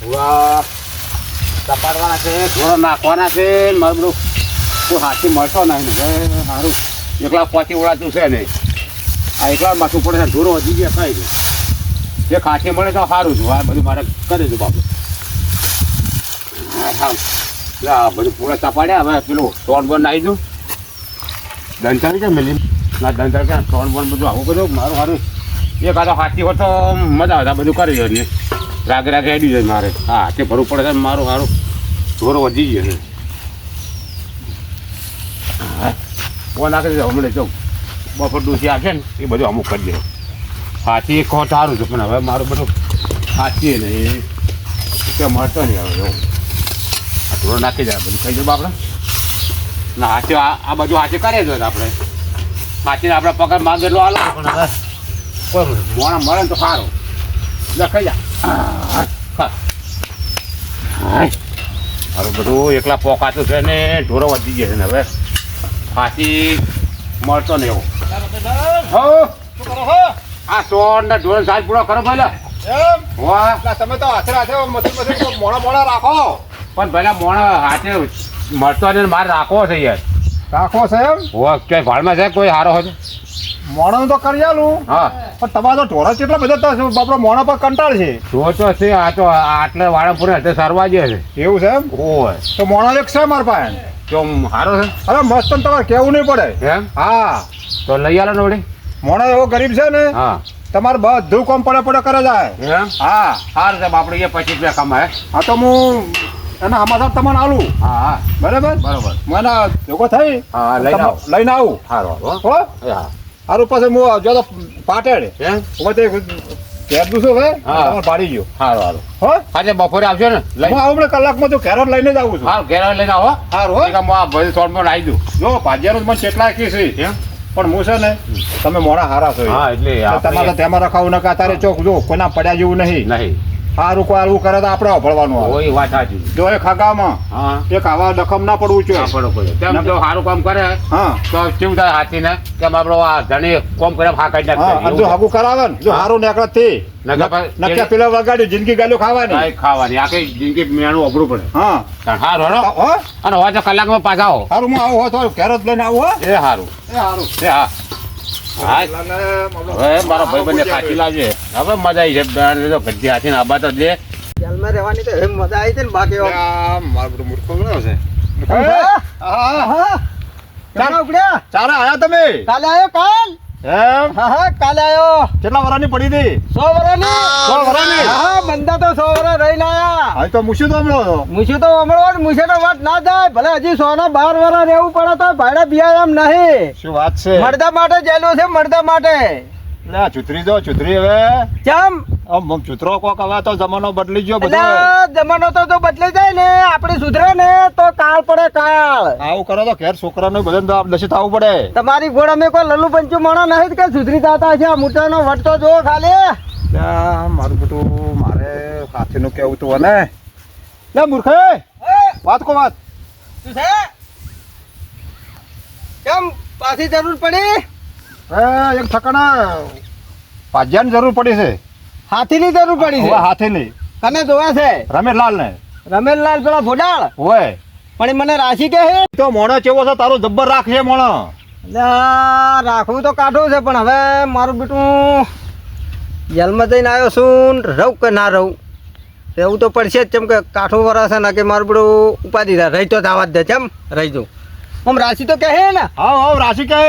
વાહ તપાડવાના છે ઘોડો નાખવાના છે મારું બધું કોઈ હાથી મળતો નહીં ને સારું એકલા પહોંચી ઓળાતું છે નહીં આ એકલા માથું પડે છે ઢોરો વધી ગયા ખાઈ ગયું એક હાથી મળે તો સારું છું આ બધું મારે કરી દઉં બાપુ હા બધું પૂરા તપાડ્યા હવે પેલું ટોન બોન નાખી દઉં દંતારી છે મેલી ના દંતાર ક્યાં ટોન બોન બધું આવું બધું મારું સારું એક આધો હાથી હોય તો મજા આવે બધું કરી દે ને રાગે રાગે હેડી જાય મારે હા તે ભરવું પડે છે મારું સારું ઢોરો વધી ગયો છે ઓ નાખી દે હમણાં જો બપોર ડૂસી આવશે ને એ બધું અમુક કરી દે હાથી એક ખોટ સારું છે પણ હવે મારું બધું હાથી ને એ મળતો નહીં હવે એવું આ ઢોરો નાખી જાય બધું ખાઈ જવું આપણે ના હાથી આ બાજુ હાથી કરીએ જ આપણે હાથીને આપણે પગાર માંગે એટલો હાલ પણ હવે કોઈ મોણા મળે ને તો સારું લખાઈ જા મારું બધું એકલા પોકાતું છે ને ઢોરો વધી ગયા છે ને હવે હાથી મળતો ને એવો આ સોન ને ઢોર સાજ પૂરો કરો પહેલા વાહ તમે તો હાથે હાથે મથી મોડા રાખો પણ પહેલા મોણા હાથે મળતો ને મારે રાખવો છે યાર રાખો છે એમ વાહ ક્યાંય ભાડમાં છે કોઈ સારો હોય મોણો તો કરી આલું હા પણ તમારા તો ઢોરા કેટલા બધા તો બાપડો મોણા પર કંટાળ છે ઢોર તો છે આ તો આટલા વાળાપુરે હાથે સારવા જે છે એવું છે એમ ઓય તો મોણો એક છે મારા પાસે તો સારો છે અરે મસ્ત તમારે કેવું નહીં પડે એમ હા તો લઈ આલો ને વળી મોણો એવો ગરીબ છે ને હા તમારે બધું કોમ પડે કરે જાય એમ હા સારું સાહેબ આપણે એ 25 રૂપિયા કમાય હા તો હું એના સમાચાર તમને આલું હા હા બરાબર બરોબર મને ભેગો થઈ હા લઈને આવો લઈને આવું સારું હો હો હા સારું પછી હું જો તો પાટેડ એમ ઘેર દુસો હવે હા. તમારે પાડી ગયો સારું સારું હો આજે બપોરે આવશો ને હું આવું કલાકમાં તો ઘેર જ લઈને જ આવું છું હાલ ઘેર લઈને આવો સારું હો એક આમ આ બધું શોર્ટમાં આવી દઉં જો ભાજિયાનું મને કેટલા કી છે એમ પણ હું છે ને તમે મોડા હારા છો હા એટલે તમારે તેમાં રખાવું ન કે અત્યારે ચોક જો કોઈના પડ્યા જેવું નહીં નહીં સારું કોઈ આવું કરે તો આપણે ભળવાનું આવે કોઈ વાત સાચી જો એ ખાગામાં હા એક આવા દખમ ના પડવું જોઈએ આપણો કોઈ તેમ જો સારું કામ કરે હા તો કેવું થાય હાથીને કે આપણો આ ધણી કોમ કરે ફાકાઈ હા અને જો હાગું કરાવે ને જો હારું નીકળે તે નક્યા પેલા વગાડ્યું જિંદગી ગાલ્યો ખાવાની ખાવાની આખી જિંદગી મેણું અઘરું પડે હા સારું હરો હો અને હોય તો કલાકમાં પાછા આવો સારું હું આવું હોય તો ઘેર જ લઈને આવું હો એ સારું એ સારું એ હા હવે મારો ભાઈ બંને ખાંચી લાવજે હવે મજા આવી છે તો ગઢી હાથીને આબા તો દે જેલમાં રહેવાની તો એમ મજા આવી છે ને બાકી મારું બધું મૂર્ખો ગયો છે ચાલો ઉપડ્યા ચારે આયા તમે કાલે આવ્યો કાલ એમ હા કાલે આવ્યો કેટલા વરાની પડી હતી 100 વર્ષની 100 વર્ષની? હા બંદા તો 100 વર્ષ રહીને આયા હા તો મુશી તો હમણાં મુશે તો હમણાં મુશે તો વાત ના જાય ભલે હજી 100 ના 12 વર્ષ રહેવું પડે તો ભાડે બિયા એમ નહીં શું વાત છે મળદા માટે જેલું છે મળદા માટે લે ચુતરી જો ચુતરી હવે ચમ આમ ચુતરો કોક હવે તો જમાનો બદલી ગયો બધો એટલે જમાનો તો જો બદલાઈ જાય ને આપણે સુધરે ને તો કાળ પડે કાળ આવું કરો તો ઘેર છોકરાનું બધાને તો દશિત આવવું પડે તમારી ગોળ અમે કોઈ લલ્લુ પંચુ માણો નહીં કે સુધરી જતા છે આ મોટાનો વટતો જો ખાલી મારું બધું મારે સાથીનું કેવું તું ને લે મૂર્ખે વાત કો વાત શું છે કેમ પાછી જરૂર પડી એક ઠકાણા પાજ્યાની જરૂર પડી છે હાથીની જરૂર પડી છે હાથીની કને જોવા છે રમેશલાલ ને રમેશલાલ પેલા ફોડાળ હોય પણ એ મને રાશિ કે છે તો મોણો કેવો છે તારો જબ્બર રાખજે મોણો અલ્યા, રાખવું તો કાઢવું છે પણ હવે મારું બેટું જેલમાં જઈને આવ્યો છું રહું કે ના રહું રહેવું તો પડશે જ કેમ કે કાઠું વરસ ને કે મારું બેટું ઉપાધિ થાય રહી તો જવા જ દે કેમ રહી જઉં આમ રાશિ તો કહે ને હા હા રાશિ કહે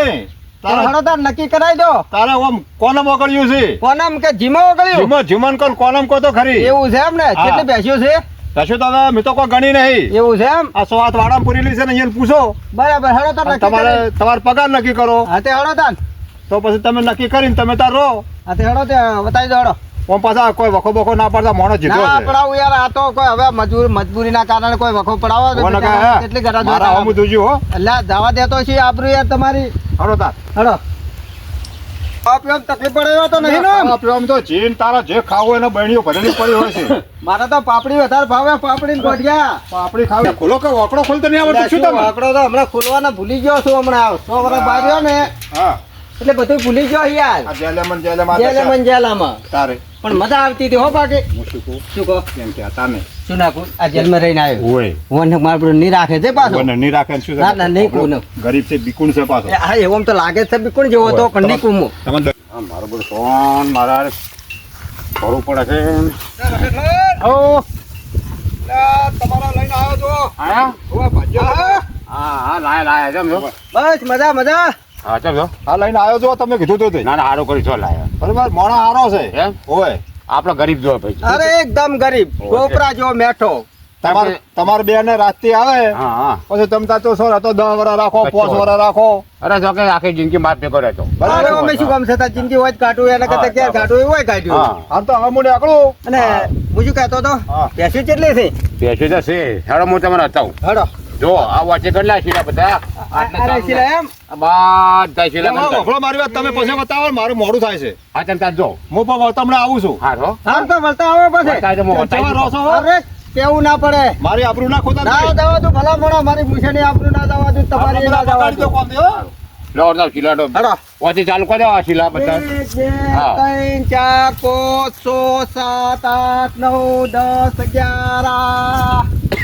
હણો તાર નક્કી કરાવી દો તારે આમ કોનમ ઓગળ્યું છે કોનામ કે જીમો ઓગળ્યું જીમન કોણ કોનમ કો તો ખરી એવું છે એમ ને હા. કેટલી બેસ્યું છે કશું તો હવે મેં તો કોઈ ગણી નહીં એવું છે એમ આ 100 વાડામાં પૂરેલી છે ને અહીંયા પૂછો બરાબર હણો તાર અને નક્કી તમારે કરી તમારે પગાર નક્કી કરો હા તે હણો તાર તો પછી તમે નક્કી કરીને તમે તાર રહો હા તે હણો તે બતાવી દો હણો ઓમ પાછા કોઈ વખો બખો ના પડતા મોણો જીતો ના છે પડાવું યાર આ તો કોઈ હવે મજબૂરીના કારણે કોઈ વખો પડાવો તો કોને કહે? કેટલી ઘરા મારા હમું જોજો હો એટલે જવા દેતો છે આબરૂ યાર તમારી હળો તાર હડો આપ્યો તકલીફ પડે એવો તો નહીં ને આપણે આમ તો જીન તારા જે ખાવું એને બહેણીઓ ભરેલી પડી હોય છે મારે તો પાપડી વધારે ભાવે પાપડી ને ગોઠિયા આપણી ખાવી ખોલો કે વાકડો ખોલતો નહીં આવડતું શું તમે આંકડો તો હમણાં ખોલવાના ભૂલી ગયો છું હમણાં 100 વર્ષ બાર્યો ને હા એટલે બધું ભૂલી ગયો યાર આ જેલેમન જેલેમન જેલામાં તારે પણ મજા આવતી હતી હો બાકી હું શું કહું શું કહો એમ કહેતા નહીં શું નાખું આ જેલમાં રહીને આવ્યો ઓય ઓને મારું બધું નહીં રાખે છે પાછો કોઈને નહીં રાખે ને શું છે? ના, ના, નહીં કોને. ગરીબ છે બીકુણ છે પાછો હા એવું તો લાગે છે બી કોણ જેવો હતો પણ નહીં કુમો તમને આ મારું બધું સોન મારા ભરવું પડે છે ઓ તમારા લઈને આવ્યો છો આયા હા લાયા જમ જો બસ મજા મજા હા ચમ જો હા લઈને આવ્યો છો તમે કીધું તો તે. ના ના હારું કરી છો લાયા બરોબર મોણા હારો છે એમ ઓય આપણે ગરીબ જો ભાઈ અરે એકદમ ગરીબ કોપરા જેવો મેઠો તમારે બે ને રાતથી આવે હા હા પછી તમતા તો સર તો 10 વર્ષ રાખો 5 વર્ષ રાખો અરે જો કે આખી જિંદગી માર ભેગો રહેતો અરે અમે શું કામ છતાં જિંદગી હોય જ કાઢું એના કરતા હા, ક્યાં કાઢું એવું હોય કાઢ્યું હા આમ તો હવે મુને આકડું અને હું શું કહેતો હતો હા. પેસી કેટલી છે પેશે તો છે હેડો હું તમને બતાવું હડો જો આ વચ્ચે કેટલા શીલા બધા અરે શીલા એમ આ બધા શીલા ગણતા. વખડો મારી વાત તમે પછી બતાવો ને મારું મોડું થાય છે હા ચમ તાર જો હું પણ તમને આવું છું હા રો આમ તો વળતા આવે પછી બતાવી દે, હું બતાવી જવા રહો દઉં. છો? અરે કેવું ના પડે મારી આબરૂ ના ખોતા ના દવા તું ભલા મોડા મારી પૂછે આપણું ના દવા તું તમારી ના દવા તું લો લો શીલા લો હડો વચ્ચે ચાલુ કરી દો આ શીલા બધા 1 2 હા. 3 4 5 6 7 8 9 10 11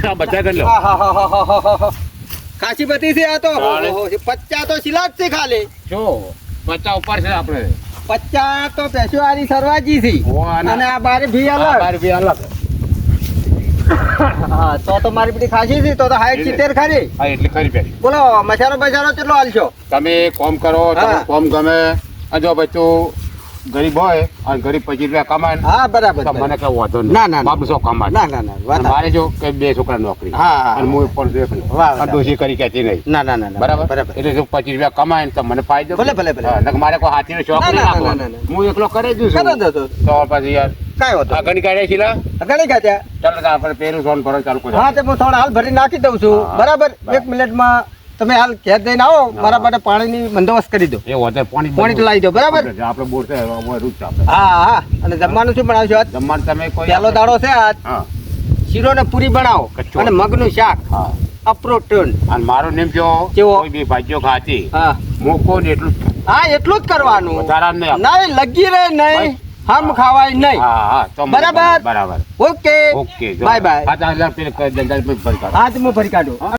આ બધા કરી લો ખાસી બધી છે આ તો ચાલે. 50 તો સિલાજ છે ખાલી જો પચા ઉપર છે આપણે 50 તો પેશો આરી સરવાજી છે ઓ, અને આ બારે ભી આ અલગ બાર બી અલગ હા તો મારી બધી ખાસી છે તો હાઈટ 70 ખરી હા એટલી ખરી પેરી બોલો મસાલો બસારો કેટલો હાલશો તમે કોમ કરો હા. તમને કોમ ગમે અને જો ભાઈ તું ગરીબ હોય અને ગરીબ 25 રૂપિયા કમાય ને, હા બરાબર તો મને કઈ વાંધો નહીં. ના, ના, ના. બાપ સો કમાય ના ના ના અને વાત મારે જો કે 2 છોકરા નોકરી હા, હા. અને હું પણ જો એકલો. વાહ, વાહ. અને ડોશી કરી કહેતી નહીં ના ના ના ના. બરાબર બરાબર એટલે જો 25 રૂપિયા કમાય ને તો મને ફાયદો ભલે, ભલે, ભલે. હા, નકર મારે કોઈ હાથીનો શોખ ના, નહીં ના, ના, રાખવાનો. ના, ના. હું એકલો કરે જ છું કરો દો તો તો પછી યાર કાંઈ વાંધો આ ઘણી કાઢ્યા છીએ લા? ઘણી ગયા ચાલો તો આપણે પેલું સોન ભરવાનું ચાલુ કરીએ. હા તે હું થોડા હાલ ભરી નાખી દઉં છું હા. બરાબર બરાબર. 1 મિનિટમાં તમે હાલ ઘેર જઈને આવો મારા માટે પાણીની બંદોબસ્ત કરી દો એ વધારે પાણી પાણી તો લાવી દો બરાબર આપણે બોર છે હવે રૂટ છે આપણે હા હા અને જમવાનું શું બનાવશો આજ જમવાનું તમે કોઈ પહેલો દાડો છે આજ હા શીરો ને પૂરી બનાવો કચોળ. અને મગનું શાક હા અપ્રોટન અને મારો નેમ જો કેવો? કોઈ બી ભાજીઓ ખાતી હા મૂકો ને એટલું જ. હા એટલું જ કરવાનું વધારા નહીં આપે. નહીં લગી રહે નહીં હમ ખાવાય નહીં હા હા તો મને બરાબર. બરાબર ઓકે ઓકે બાય બાય હા તો પેલું ધંધા ભરી કાઢો. હા તો હું ફરી કાઢું